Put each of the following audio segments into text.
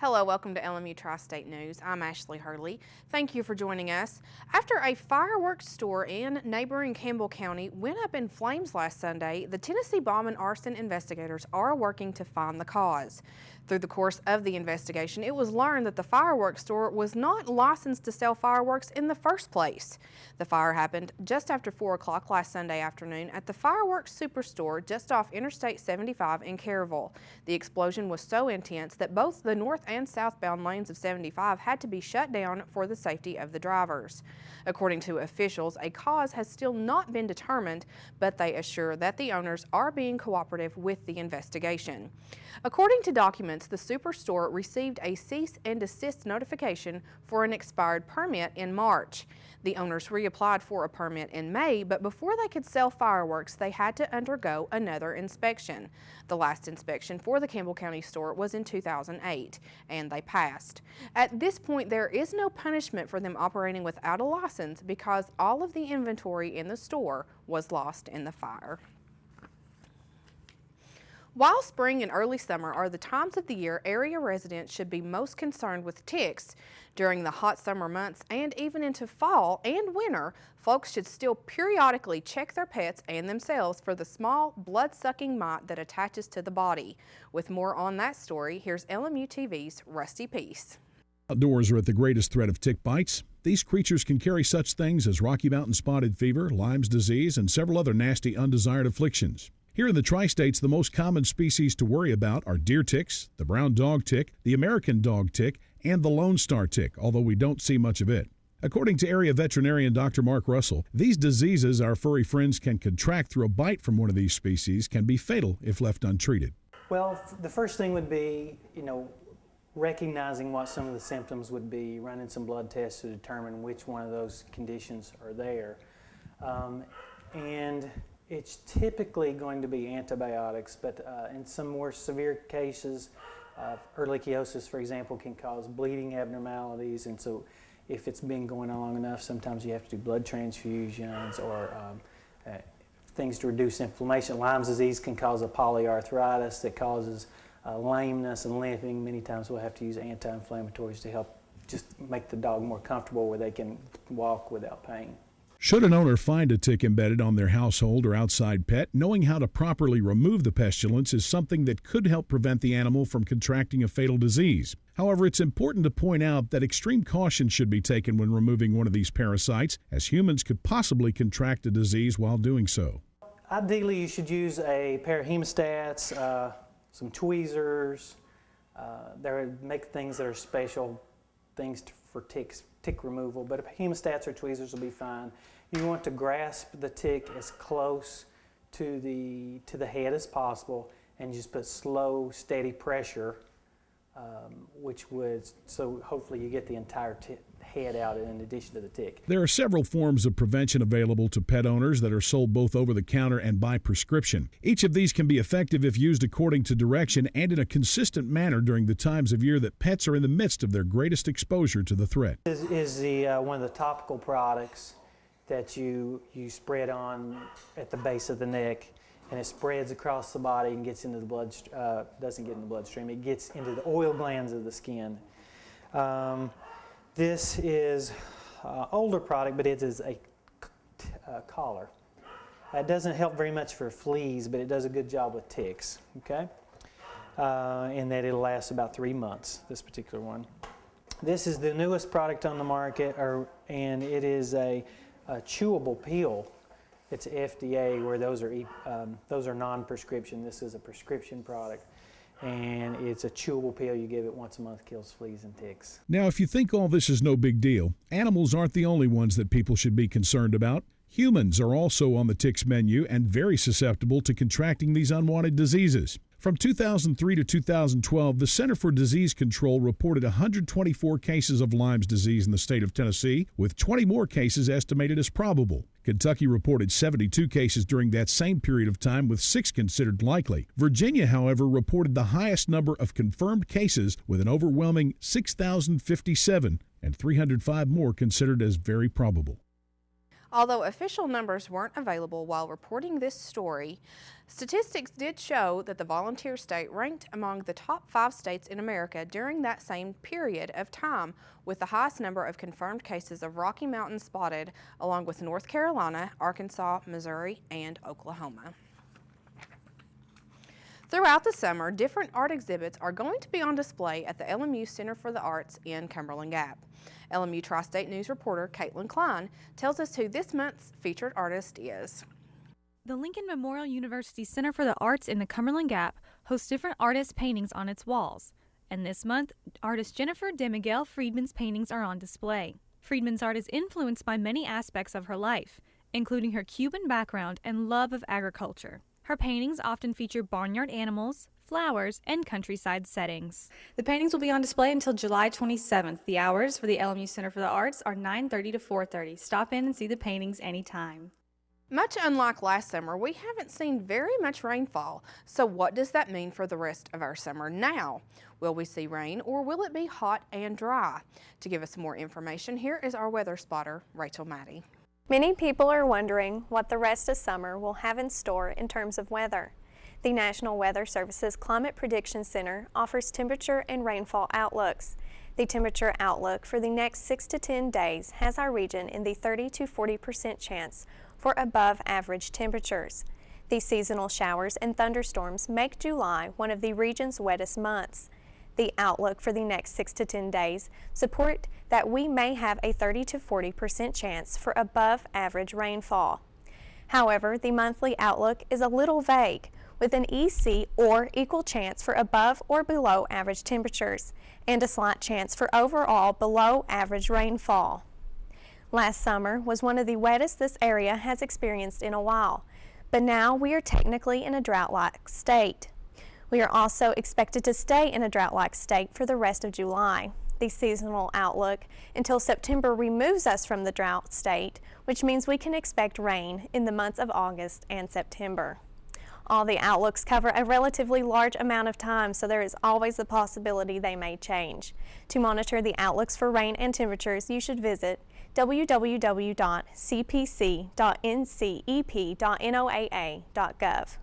Hello, welcome to LMU Tri-State News. I'm Ashley Hurley. Thank you for joining us. After a fireworks store in neighboring Campbell County went up in flames last Sunday, the Tennessee Bomb and Arson investigators are working to find the cause. Through the course of the investigation, it was learned that the fireworks store was not licensed to sell fireworks in the first place. The fire happened just after 4 o'clock last Sunday afternoon at the Fireworks Superstore just off Interstate 75 in Caryville. The explosion was so intense that both the north and southbound lanes of 75 had to be shut down for the safety of the drivers. According to officials, a cause has still not been determined, but they assure that the owners are being cooperative with the investigation. According to documents, the Superstore received a cease and desist notification for an expired permit in March. The owners reapplied for a permit in May, but before they could sell fireworks, they had to undergo another inspection. The last inspection for the Campbell County store was in 2008, and they passed. At this point, there is no punishment for them operating without a license because all of the inventory in the store was lost in the fire. While spring and early summer are the times of the year area residents should be most concerned with ticks, during the hot summer months and even into fall and winter, folks should still periodically check their pets and themselves for the small blood-sucking mite that attaches to the body. With more on that story, here's LMU-TV's Rusty Peace. Outdoors are at the greatest threat of tick bites. These creatures can carry such things as Rocky Mountain spotted fever, Lyme's disease, and several other nasty undesired afflictions. Here in the Tri-States, the most common species to worry about are deer ticks, the brown dog tick, the American dog tick, and the Lone Star tick, although we don't see much of it. According to area veterinarian Dr. Mark Russell, these diseases our furry friends can contract through a bite from one of these species can be fatal if left untreated. Well, the first thing would be, recognizing what some of the symptoms would be, running some blood tests to determine which one of those conditions are there. And it's typically going to be antibiotics, but in some more severe cases, ehrlichiosis, for example, can cause bleeding abnormalities, and so if it's been going on long enough, sometimes you have to do blood transfusions or things to reduce inflammation. Lyme's disease can cause a polyarthritis that causes lameness and limping. Many times we'll have to use anti-inflammatories to help just make the dog more comfortable where they can walk without pain. Should an owner find a tick embedded on their household or outside pet, knowing how to properly remove the pestilence is something that could help prevent the animal from contracting a fatal disease. However, it's important to point out that extreme caution should be taken when removing one of these parasites, as humans could possibly contract a disease while doing so. Ideally, you should use a pair of hemostats, some tweezers. Make things that are special things for tick removal, but hemostats or tweezers will be fine. You want to grasp the tick as close to the head as possible and just put slow, steady pressure, so hopefully you get the entire head out in addition to the tick. There are several forms of prevention available to pet owners that are sold both over the counter and by prescription. Each of these can be effective if used according to direction and in a consistent manner during the times of year that pets are in the midst of their greatest exposure to the threat. Is one of the topical products that you spread on at the base of the neck, and it spreads across the body and gets into the blood. Doesn't get in the bloodstream. It gets into the oil glands of the skin. This is an older product, but it is a collar. It doesn't help very much for fleas, but it does a good job with ticks. Okay, in that it'll last about 3 months. This particular one. This is the newest product on the market, and it is a chewable pill. It's FDA, where those are non-prescription. This is a prescription product, and it's a chewable pill. You give it once a month, kills fleas and ticks. Now, if you think all this is no big deal, animals aren't the only ones that people should be concerned about. Humans are also on the ticks menu and very susceptible to contracting these unwanted diseases. From 2003 to 2012, the Center for Disease Control reported 124 cases of Lyme's disease in the state of Tennessee, with 20 more cases estimated as probable. Kentucky reported 72 cases during that same period of time, with 6 considered likely. Virginia, however, reported the highest number of confirmed cases, with an overwhelming 6,057, and 305 more considered as very probable. Although official numbers weren't available while reporting this story, statistics did show that the volunteer state ranked among the top 5 states in America during that same period of time, with the highest number of confirmed cases of Rocky Mountain spotted, along with North Carolina, Arkansas, Missouri, and Oklahoma. Throughout the summer, different art exhibits are going to be on display at the LMU Center for the Arts in Cumberland Gap. LMU Tri-State News reporter Caitlyn Cline tells us who this month's featured artist is. The Lincoln Memorial University Center for the Arts in the Cumberland Gap hosts different artists' paintings on its walls. And this month, artist Jennifer de Miguel Friedman's paintings are on display. Friedman's art is influenced by many aspects of her life, including her Cuban background and love of agriculture. Her paintings often feature barnyard animals, flowers, and countryside settings. The paintings will be on display until July 27th. The hours for the LMU Center for the Arts are 9:30 to 4:30. Stop in and see the paintings anytime. Much unlike last summer, we haven't seen very much rainfall. So what does that mean for the rest of our summer now? Will we see rain or will it be hot and dry? To give us more information, here is our weather spotter, Rachel Maddie. Many people are wondering what the rest of summer will have in store in terms of weather. The National Weather Service's Climate Prediction Center offers temperature and rainfall outlooks. The temperature outlook for the next 6 to 10 days has our region in the 30 to 40% chance for above average temperatures. These seasonal showers and thunderstorms make July one of the region's wettest months. The outlook for the next 6 to 10 days support that we may have a 30 to 40% chance for above average rainfall. However, the monthly outlook is a little vague, with an EC or equal chance for above or below average temperatures and a slight chance for overall below average rainfall. Last summer was one of the wettest this area has experienced in a while, but now we are technically in a drought-like state. We are also expected to stay in a drought-like state for the rest of July. The seasonal outlook until September removes us from the drought state, which means we can expect rain in the months of August and September. All the outlooks cover a relatively large amount of time, so there is always the possibility they may change. To monitor the outlooks for rain and temperatures, you should visit www.cpc.ncep.noaa.gov.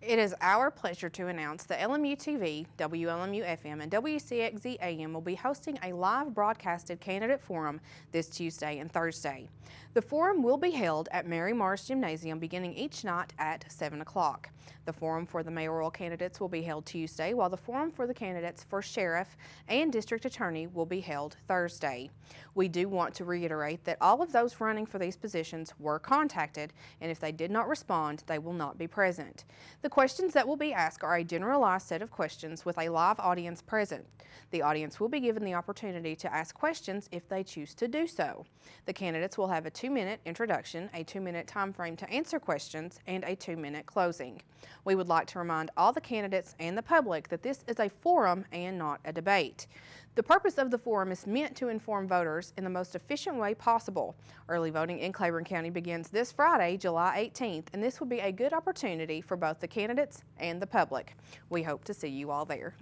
It is our pleasure to announce that LMU-TV, WLMU-FM, and WCXZ-AM will be hosting a live broadcasted candidate forum this Tuesday and Thursday. The forum will be held at Mary Mars Gymnasium beginning each night at 7 o'clock. The forum for the mayoral candidates will be held Tuesday, while the forum for the candidates for sheriff and district attorney will be held Thursday. We do want to reiterate that all of those running for these positions were contacted, and if they did not respond, they will not be present. The questions that will be asked are a generalized set of questions with a live audience present. The audience will be given the opportunity to ask questions if they choose to do so. The candidates will have a 2-minute introduction, a 2-minute time frame to answer questions, and a 2-minute closing. We would like to remind all the candidates and the public that this is a forum and not a debate. The purpose of the forum is meant to inform voters in the most efficient way possible. Early voting in Claiborne County begins this Friday, July 18th, and this will be a good opportunity for both the candidates and the public. We hope to see you all there.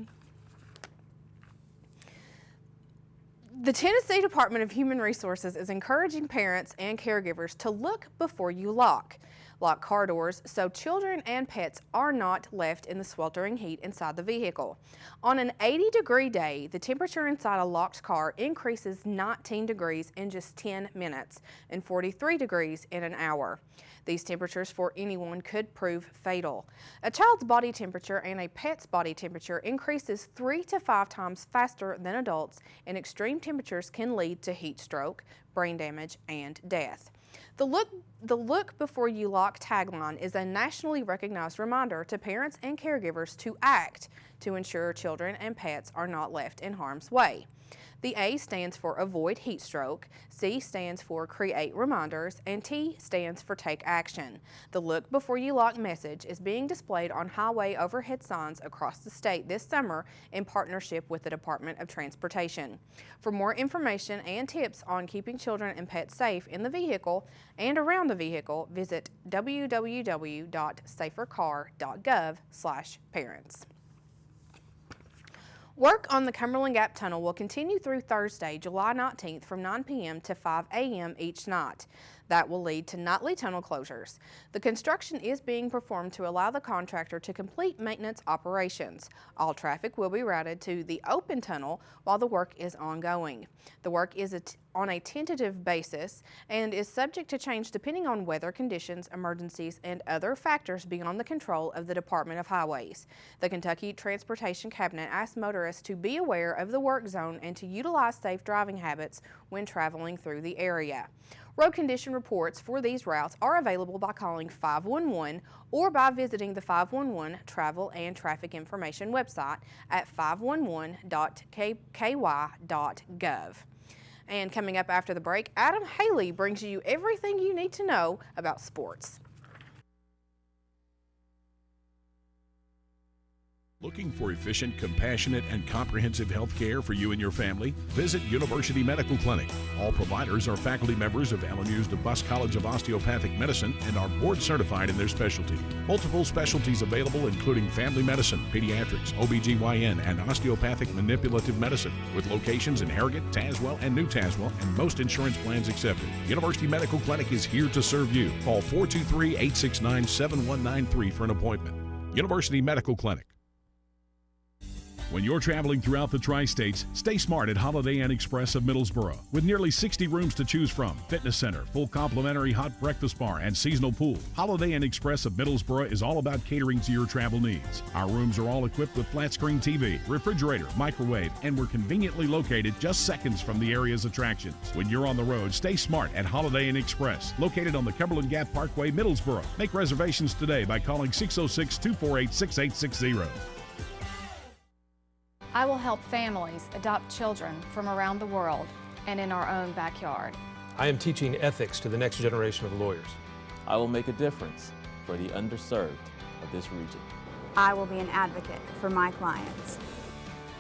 The Tennessee Department of Human Resources is encouraging parents and caregivers to look before you lock. Lock car doors so children and pets are not left in the sweltering heat inside the vehicle. On an 80-degree day, the temperature inside a locked car increases 19 degrees in just 10 minutes and 43 degrees in an hour. These temperatures for anyone could prove fatal. A child's body temperature and a pet's body temperature increases 3 to 5 times faster than adults, and extreme temperatures can lead to heat stroke, brain damage, and death. The Look Before You Lock tagline is a nationally recognized reminder to parents and caregivers to act to ensure children and pets are not left in harm's way. The A stands for Avoid Heat Stroke, C stands for Create Reminders, and T stands for Take Action. The Look Before You Lock message is being displayed on highway overhead signs across the state this summer in partnership with the Department of Transportation. For more information and tips on keeping children and pets safe in the vehicle and around the vehicle, visit www.safercar.gov/parents. Work on the Cumberland Gap Tunnel will continue through Thursday, July 19th from 9 p.m. to 5 a.m. each night. That will lead to nightly tunnel closures. The construction is being performed to allow the contractor to complete maintenance operations. All traffic will be routed to the open tunnel while the work is ongoing. The work is on a tentative basis and is subject to change depending on weather conditions, emergencies, and other factors beyond the control of the Department of Highways. The Kentucky Transportation Cabinet asked motorists to be aware of the work zone and to utilize safe driving habits when traveling through the area. Road condition reports for these routes are available by calling 511 or by visiting the 511 Travel and Traffic Information website at 511.ky.gov. And coming up after the break, Adam Haley brings you everything you need to know about sports. Looking for efficient, compassionate, and comprehensive health care for you and your family? Visit University Medical Clinic. All providers are faculty members of LMU's DeBus College of Osteopathic Medicine and are board certified in their specialty. Multiple specialties available including family medicine, pediatrics, OBGYN, and osteopathic manipulative medicine, with locations in Harrogate, Tazewell, and New Tazewell, and most insurance plans accepted. University Medical Clinic is here to serve you. Call 423-869-7193 for an appointment. University Medical Clinic. When you're traveling throughout the Tri-States, stay smart at Holiday Inn Express of Middlesboro. With nearly 60 rooms to choose from, fitness center, full complimentary hot breakfast bar, and seasonal pool, Holiday Inn Express of Middlesboro is all about catering to your travel needs. Our rooms are all equipped with flat screen TV, refrigerator, microwave, and we're conveniently located just seconds from the area's attractions. When you're on the road, stay smart at Holiday Inn Express, located on the Cumberland Gap Parkway, Middlesboro. Make reservations today by calling 606-248-6860. I will help families adopt children from around the world and in our own backyard. I am teaching ethics to the next generation of lawyers. I will make a difference for the underserved of this region. I will be an advocate for my clients.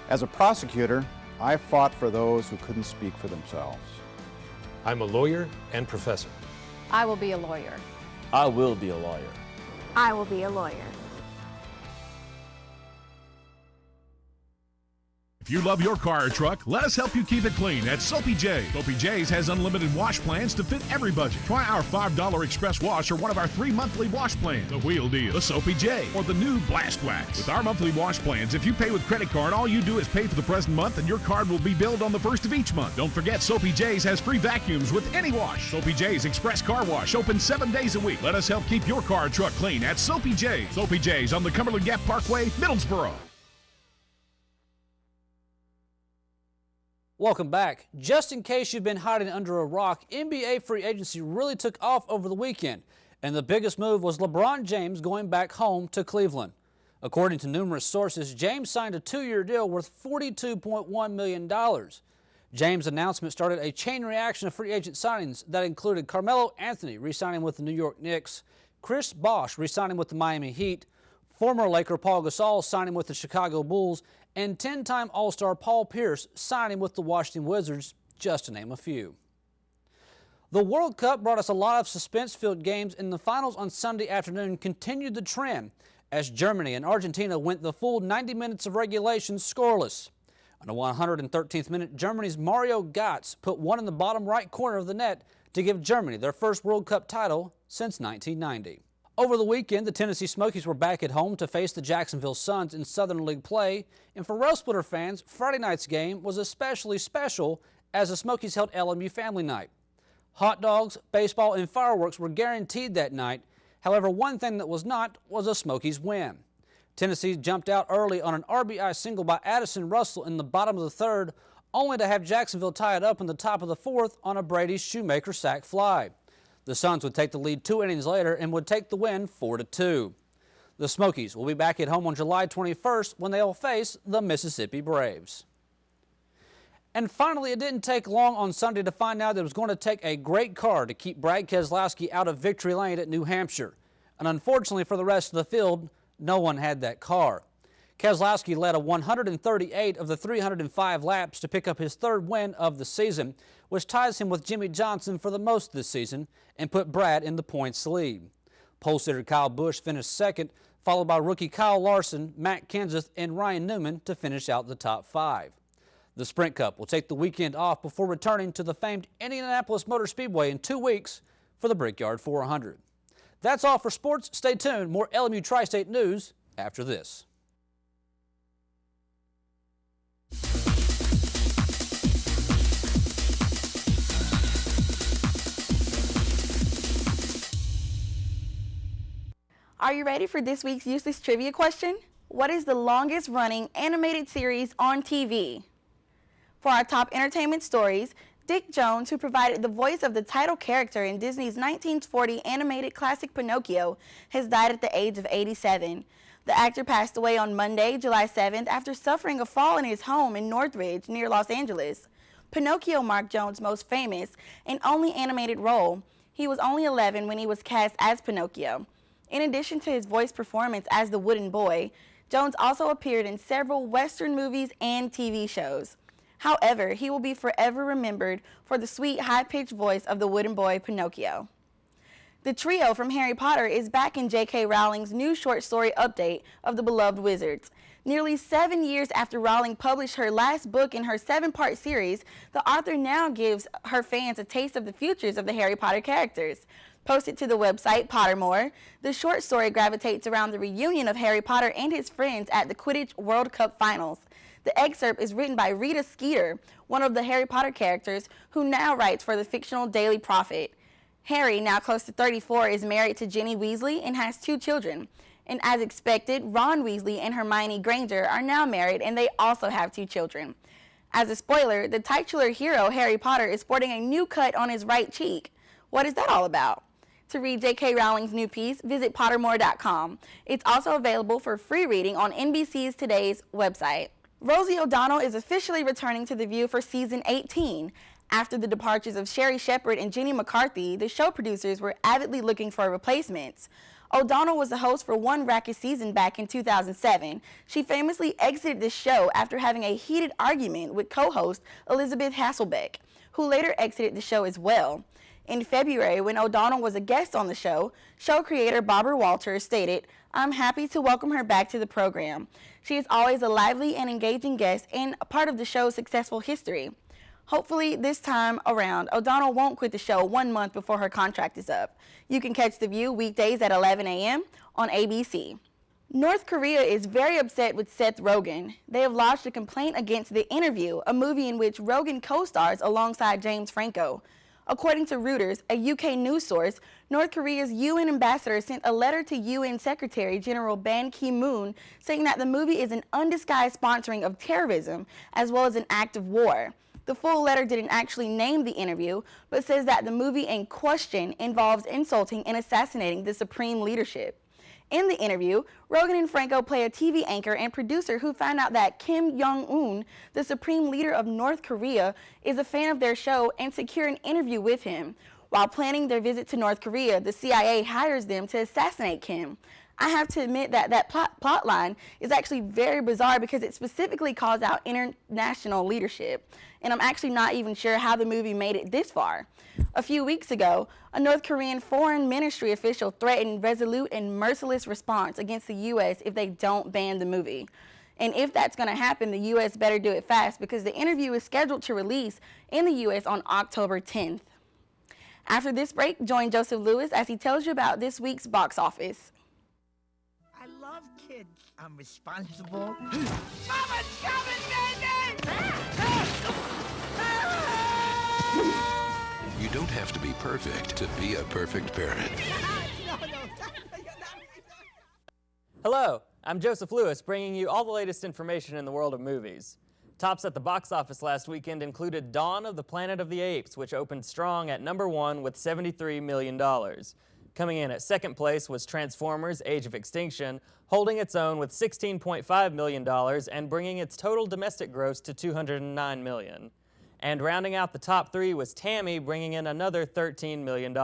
As a prosecutor, I fought for those who couldn't speak for themselves. I'm a lawyer and professor. I will be a lawyer. I will be a lawyer. I will be a lawyer. If you love your car or truck, let us help you keep it clean at Soapy J. Soapy J's has unlimited wash plans to fit every budget. Try our $5 express wash or one of our 3 monthly wash plans. The Wheel Deal, the Soapy J, or the new Blast Wax. With our monthly wash plans, if you pay with credit card, all you do is pay for the present month and your card will be billed on the first of each month. Don't forget, Soapy J's has free vacuums with any wash. Soapy J's Express Car Wash, open 7 days a week. Let us help keep your car or truck clean at Soapy J's. Soapy J's on the Cumberland Gap Parkway, Middlesboro. Welcome back. Just in case you've been hiding under a rock, NBA free agency really took off over the weekend, and the biggest move was LeBron James going back home to Cleveland. According to numerous sources, James signed a 2-year deal worth $42.1 million. James' announcement started a chain reaction of free agent signings that included Carmelo Anthony re-signing with the New York Knicks, Chris Bosh re-signing with the Miami Heat, former Laker Paul Gasol signing with the Chicago Bulls, and 10-time All-Star Paul Pierce signing with the Washington Wizards, just to name a few. The World Cup brought us a lot of suspense-filled games, and the finals on Sunday afternoon continued the trend as Germany and Argentina went the full 90 minutes of regulation scoreless. On the 113th minute, Germany's Mario Götze put one in the bottom right corner of the net to give Germany their first World Cup title since 1990. Over the weekend, the Tennessee Smokies were back at home to face the Jacksonville Suns in Southern League play, and for Rail Splitter fans, Friday night's game was especially special as the Smokies held LMU Family Night. Hot dogs, baseball, and fireworks were guaranteed that night. However, one thing that was not was a Smokies win. Tennessee jumped out early on an RBI single by Addison Russell in the bottom of the third, only to have Jacksonville tie it up in the top of the fourth on a Brady Shoemaker sac fly. The Suns would take the lead 2 innings later and would take the win 4-2. The Smokies will be back at home on July 21st when they will face the Mississippi Braves. And finally, it didn't take long on Sunday to find out that it was going to take a great car to keep Brad Keselowski out of victory lane at New Hampshire. And unfortunately for the rest of the field, no one had that car. Keselowski led a 138 of the 305 laps to pick up his 3rd win of the season, which ties him with Jimmy Johnson for the most this season and put Brad in the points lead. Pole sitter Kyle Busch finished 2nd, followed by rookie Kyle Larson, Matt Kenseth, and Ryan Newman to finish out the top 5. The Sprint Cup will take the weekend off before returning to the famed Indianapolis Motor Speedway in 2 weeks for the Brickyard 400. That's all for sports. Stay tuned. More LMU Tri-State news after this. Are you ready for this week's useless trivia question? What is the longest running animated series on TV? For our top entertainment stories, Dick Jones, who provided the voice of the title character in Disney's 1940 animated classic Pinocchio, has died at the age of 87. The actor passed away on Monday, July 7th, after suffering a fall in his home in Northridge, near Los Angeles. Pinocchio marked Jones' most famous and only animated role. He was only 11 when he was cast as Pinocchio. In addition to his voice performance as the Wooden Boy, Jones also appeared in several Western movies and TV shows. However, he will be forever remembered for the sweet, high-pitched voice of the Wooden Boy Pinocchio. The trio from Harry Potter is back in J.K. Rowling's new short story update of the beloved wizards. Nearly 7 years after Rowling published her last book in her 7-part series, the author now gives her fans a taste of the futures of the Harry Potter characters. Posted to the website Pottermore, the short story gravitates around the reunion of Harry Potter and his friends at the Quidditch World Cup Finals. The excerpt is written by Rita Skeeter, one of the Harry Potter characters, who now writes for the fictional Daily Prophet. Harry, now close to 34, is married to Ginny Weasley and has 2 children. And as expected, Ron Weasley and Hermione Granger are now married, and they also have 2 children. As a spoiler, the titular hero, Harry Potter, is sporting a new cut on his right cheek. What is that all about? To read J.K. Rowling's new piece, visit Pottermore.com. It's also available for free reading on NBC's Today's website. Rosie O'Donnell is officially returning to The View for season 18. After the departures of Sherry Shepherd and Jenny McCarthy, the show producers were avidly looking for replacements. O'Donnell was the host for one racket season back in 2007. She famously exited the show after having a heated argument with co-host Elisabeth Hasselbeck, who later exited the show as well. In February, when O'Donnell was a guest on the show creator Barbara Walters stated, "I'm happy to welcome her back to the program. She is always a lively and engaging guest and a part of the show's successful history." Hopefully, this time around, O'Donnell won't quit the show 1 month before her contract is up. You can catch The View weekdays at 11 a.m. on ABC. North Korea is very upset with Seth Rogen. They have lodged a complaint against The Interview, a movie in which Rogen co-stars alongside James Franco. According to Reuters, a UK news source, North Korea's UN ambassador sent a letter to UN Secretary General Ban Ki-moon saying that the movie is an undisguised sponsoring of terrorism as well as an act of war. The full letter didn't actually name The Interview, but says that the movie in question involves insulting and assassinating the supreme leadership. In The Interview, Rogen and Franco play a TV anchor and producer who found out that Kim Jong-un, the supreme leader of North Korea, is a fan of their show and secure an interview with him. While planning their visit to North Korea, the CIA hires them to assassinate Kim. I have to admit that plot line is actually very bizarre because it specifically calls out international leadership. And I'm actually not even sure how the movie made it this far. A few weeks ago, a North Korean foreign ministry official threatened resolute and merciless response against the U.S. if they don't ban the movie. And if that's going to happen, the U.S. better do it fast because The Interview is scheduled to release in the U.S. on October 10th. After this break, join Joseph Lewis as he tells you about this week's box office. I love kids. I'm responsible. Mama's coming, baby! You don't have to be perfect to be a perfect parent. Hello, I'm Joseph Lewis, bringing you all the latest information in the world of movies. Tops at the box office last weekend included Dawn of the Planet of the Apes, which opened strong at #1 with $73 million. Coming in at second place was Transformers: Age of Extinction, holding its own with $16.5 million and bringing its total domestic gross to $209 million. And rounding out the top 3 was Tammy, bringing in another $13 million.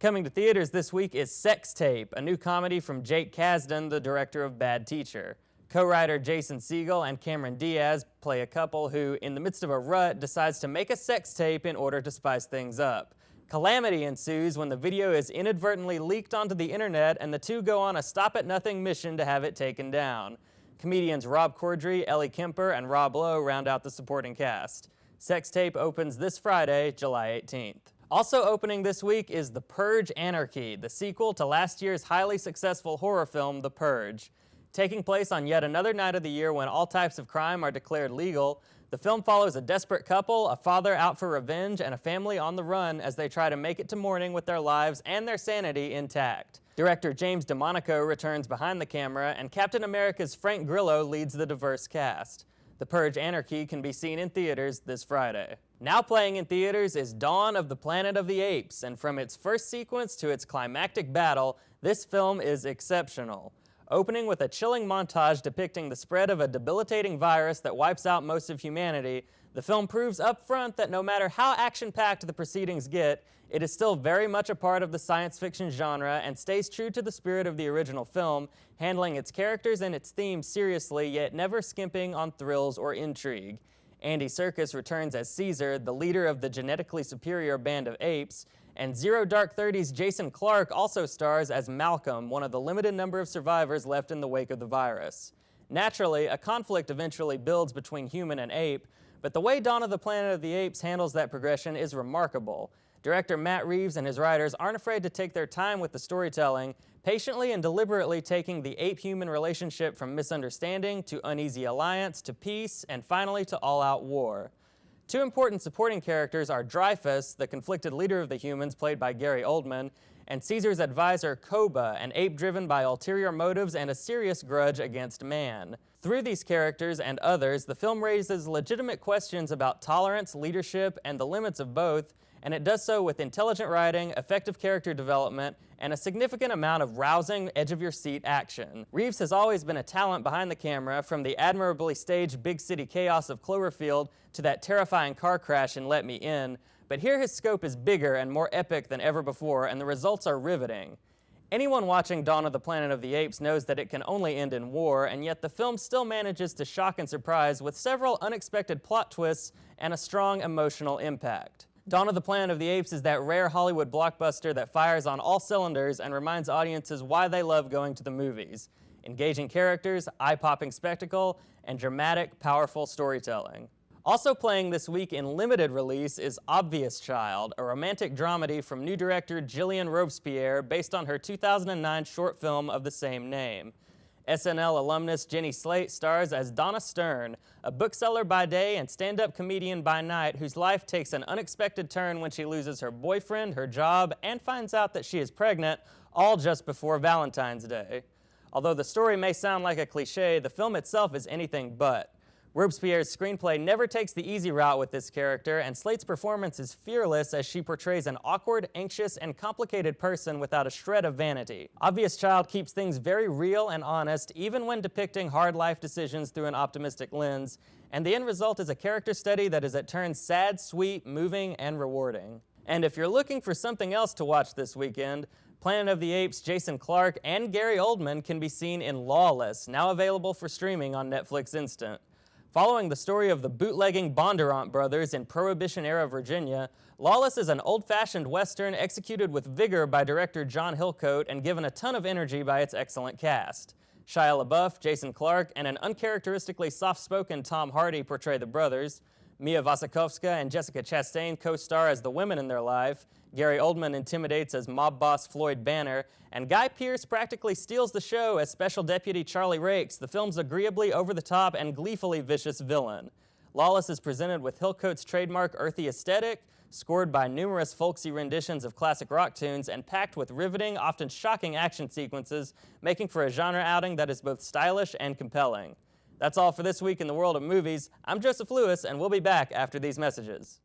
Coming to theaters this week is Sex Tape, a new comedy from Jake Kasdan, the director of Bad Teacher. Co-writer Jason Segel and Cameron Diaz play a couple who, in the midst of a rut, decides to make a sex tape in order to spice things up. Calamity ensues when the video is inadvertently leaked onto the internet and the two go on a stop-at-nothing mission to have it taken down. Comedians Rob Corddry, Ellie Kemper, and Rob Lowe round out the supporting cast. Sex Tape opens this Friday, July 18th. Also opening this week is The Purge: Anarchy, the sequel to last year's highly successful horror film, The Purge. Taking place on yet another night of the year when all types of crime are declared legal, the film follows a desperate couple, a father out for revenge, and a family on the run as they try to make it to morning with their lives and their sanity intact. Director James DeMonico returns behind the camera, and Captain America's Frank Grillo leads the diverse cast. The Purge: Anarchy can be seen in theaters this Friday. Now playing in theaters is Dawn of the Planet of the Apes, and from its first sequence to its climactic battle, this film is exceptional. Opening with a chilling montage depicting the spread of a debilitating virus that wipes out most of humanity, the film proves up front that no matter how action-packed the proceedings get, it is still very much a part of the science fiction genre and stays true to the spirit of the original film, handling its characters and its themes seriously, yet never skimping on thrills or intrigue. Andy Serkis returns as Caesar, the leader of the genetically superior band of apes, and Zero Dark 30's Jason Clarke also stars as Malcolm, one of the limited number of survivors left in the wake of the virus. Naturally, a conflict eventually builds between human and ape, but the way Dawn of the Planet of the Apes handles that progression is remarkable. Director Matt Reeves and his writers aren't afraid to take their time with the storytelling, patiently and deliberately taking the ape-human relationship from misunderstanding to uneasy alliance to peace and finally to all-out war. Two important supporting characters are Dreyfus, the conflicted leader of the humans played by Gary Oldman, and Caesar's advisor Koba, an ape driven by ulterior motives and a serious grudge against man. Through these characters and others, the film raises legitimate questions about tolerance, leadership, and the limits of both, and it does so with intelligent writing, effective character development, and a significant amount of rousing, edge-of-your-seat action. Reeves has always been a talent behind the camera, from the admirably staged big city chaos of Cloverfield to that terrifying car crash in Let Me In, but here his scope is bigger and more epic than ever before, and the results are riveting. Anyone watching Dawn of the Planet of the Apes knows that it can only end in war, and yet the film still manages to shock and surprise with several unexpected plot twists and a strong emotional impact. Dawn of the Planet of the Apes is that rare Hollywood blockbuster that fires on all cylinders and reminds audiences why they love going to the movies. Engaging characters, eye-popping spectacle, and dramatic, powerful storytelling. Also playing this week in limited release is Obvious Child, a romantic dramedy from new director Gillian Robespierre based on her 2009 short film of the same name. SNL alumnus Jenny Slate stars as Donna Stern, a bookseller by day and stand-up comedian by night whose life takes an unexpected turn when she loses her boyfriend, her job, and finds out that she is pregnant, all just before Valentine's Day. Although the story may sound like a cliche, the film itself is anything but. Robespierre's screenplay never takes the easy route with this character, and Slate's performance is fearless as she portrays an awkward, anxious, and complicated person without a shred of vanity. Obvious Child keeps things very real and honest, even when depicting hard life decisions through an optimistic lens, and the end result is a character study that is at turns sad, sweet, moving, and rewarding. And if you're looking for something else to watch this weekend, Planet of the Apes' Jason Clarke and Gary Oldman can be seen in Lawless, now available for streaming on Netflix Instant. Following the story of the bootlegging Bondurant brothers in Prohibition-era Virginia, Lawless is an old-fashioned Western executed with vigor by director John Hillcoat and given a ton of energy by its excellent cast. Shia LaBeouf, Jason Clarke, and an uncharacteristically soft-spoken Tom Hardy portray the brothers. Mia Wasikowska and Jessica Chastain co-star as the women in their life. Gary Oldman intimidates as mob boss Floyd Banner, and Guy Pearce practically steals the show as Special Deputy Charlie Rakes, the film's agreeably over-the-top and gleefully vicious villain. Lawless is presented with Hillcoat's trademark earthy aesthetic, scored by numerous folksy renditions of classic rock tunes, and packed with riveting, often shocking action sequences, making for a genre outing that is both stylish and compelling. That's all for this week in the world of movies. I'm Joseph Lewis, and we'll be back after these messages.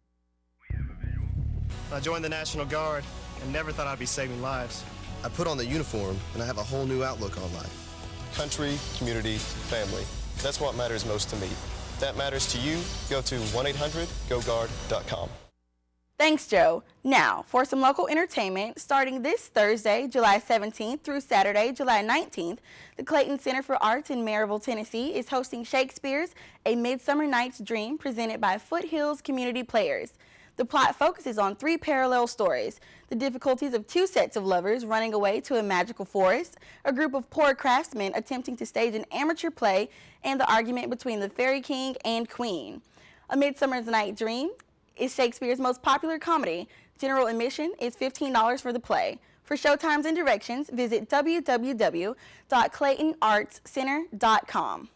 I joined the National Guard and never thought I'd be saving lives. I put on the uniform and I have a whole new outlook on life. Country, community, family. That's what matters most to me. If that matters to you, go to 1-800-GO-GUARD.com. Thanks, Joe. Now, for some local entertainment, starting this Thursday, July 17th through Saturday, July 19th, the Clayton Center for Arts in Maryville, Tennessee is hosting Shakespeare's A Midsummer Night's Dream presented by Foothills Community Players. The plot focuses on 3 parallel stories: the difficulties of 2 sets of lovers running away to a magical forest, a group of poor craftsmen attempting to stage an amateur play, and the argument between the Fairy King and Queen. A Midsummer Night's Dream is Shakespeare's most popular comedy. General admission is $15 for the play. For showtimes and directions, visit www.claytonartscenter.com.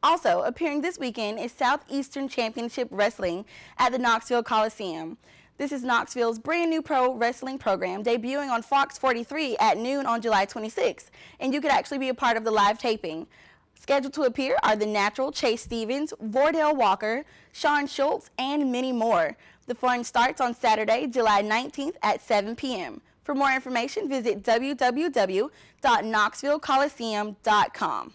Also, appearing this weekend is Southeastern Championship Wrestling at the Knoxville Coliseum. This is Knoxville's brand new pro wrestling program debuting on Fox 43 at noon on July 26th, and you could actually be a part of the live taping. Scheduled to appear are The Natural, Chase Stevens, Vordell Walker, Sean Schultz, and many more. The fun starts on Saturday, July 19th at 7 p.m. For more information, visit www.knoxvillecoliseum.com.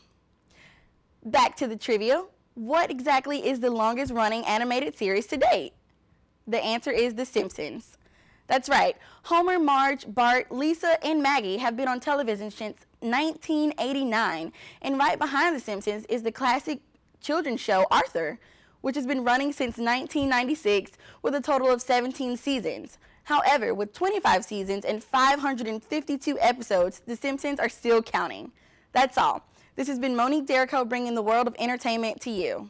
Back to the trivia. What exactly is the longest running animated series to date? The answer is The Simpsons. That's right. Homer, Marge, Bart, Lisa, and Maggie have been on television since 1989. And right behind The Simpsons is the classic children's show Arthur, which has been running since 1996 with a total of 17 seasons. However, with 25 seasons and 552 episodes, The Simpsons are still counting. That's all. This has been Monique Derico bringing the world of entertainment to you.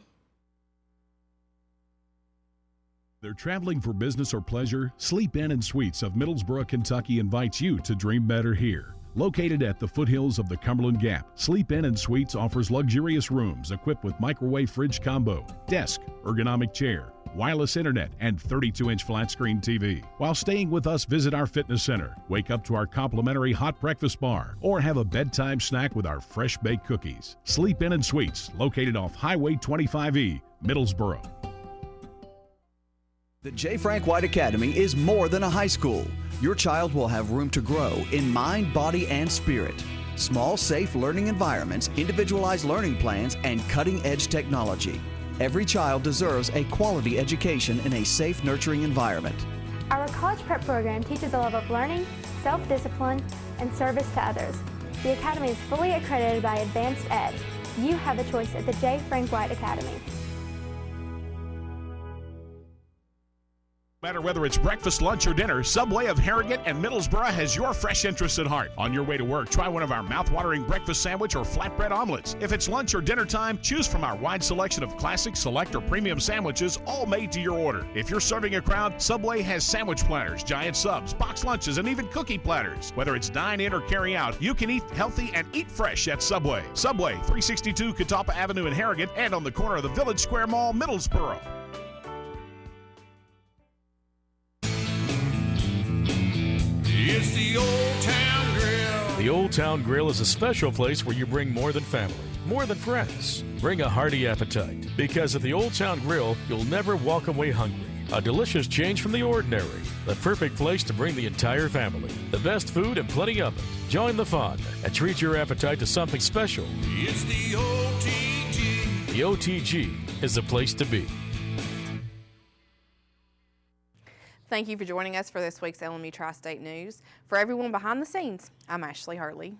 They're traveling for business or pleasure. Sleep Inn and Suites of Middlesboro, Kentucky invites you to dream better here. Located at the foothills of the Cumberland Gap, Sleep Inn and Suites offers luxurious rooms equipped with microwave fridge combo, desk, ergonomic chair, wireless internet, and 32-inch flat-screen TV. While staying with us, visit our fitness center, wake up to our complimentary hot breakfast bar, or have a bedtime snack with our fresh-baked cookies. Sleep Inn and Suites, located off Highway 25E, Middlesboro. The J. Frank White Academy is more than a high school. Your child will have room to grow in mind, body, and spirit. Small, safe learning environments, individualized learning plans, and cutting-edge technology. Every child deserves a quality education in a safe, nurturing environment. Our college prep program teaches a love of learning, self-discipline, and service to others. The Academy is fully accredited by Advanced Ed. You have a choice at the J. Frank White Academy. No matter whether it's breakfast, lunch, or dinner, Subway of Harrogate and Middlesboro has your fresh interests at heart. On your way to work, try one of our mouth-watering breakfast sandwich or flatbread omelets. If it's lunch or dinner time, choose from our wide selection of classic, select, or premium sandwiches, all made to your order. If you're serving a crowd, Subway has sandwich platters, giant subs, box lunches, and even cookie platters. Whether it's dine in or carry out, you can eat healthy and eat fresh at Subway. Subway, 362 Catawba Avenue in Harrogate and on the corner of the Village Square Mall, Middlesboro. It's the Old Town Grill. The Old Town Grill is a special place where you bring more than family, more than friends. Bring a hearty appetite, because at the Old Town Grill, you'll never walk away hungry. A delicious change from the ordinary. The perfect place to bring the entire family. The best food and plenty of it. Join the fun and treat your appetite to something special. It's the OTG. The OTG is the place to be. Thank you for joining us for this week's LMU Tri-State News. For everyone behind the scenes, I'm Ashley Hurley.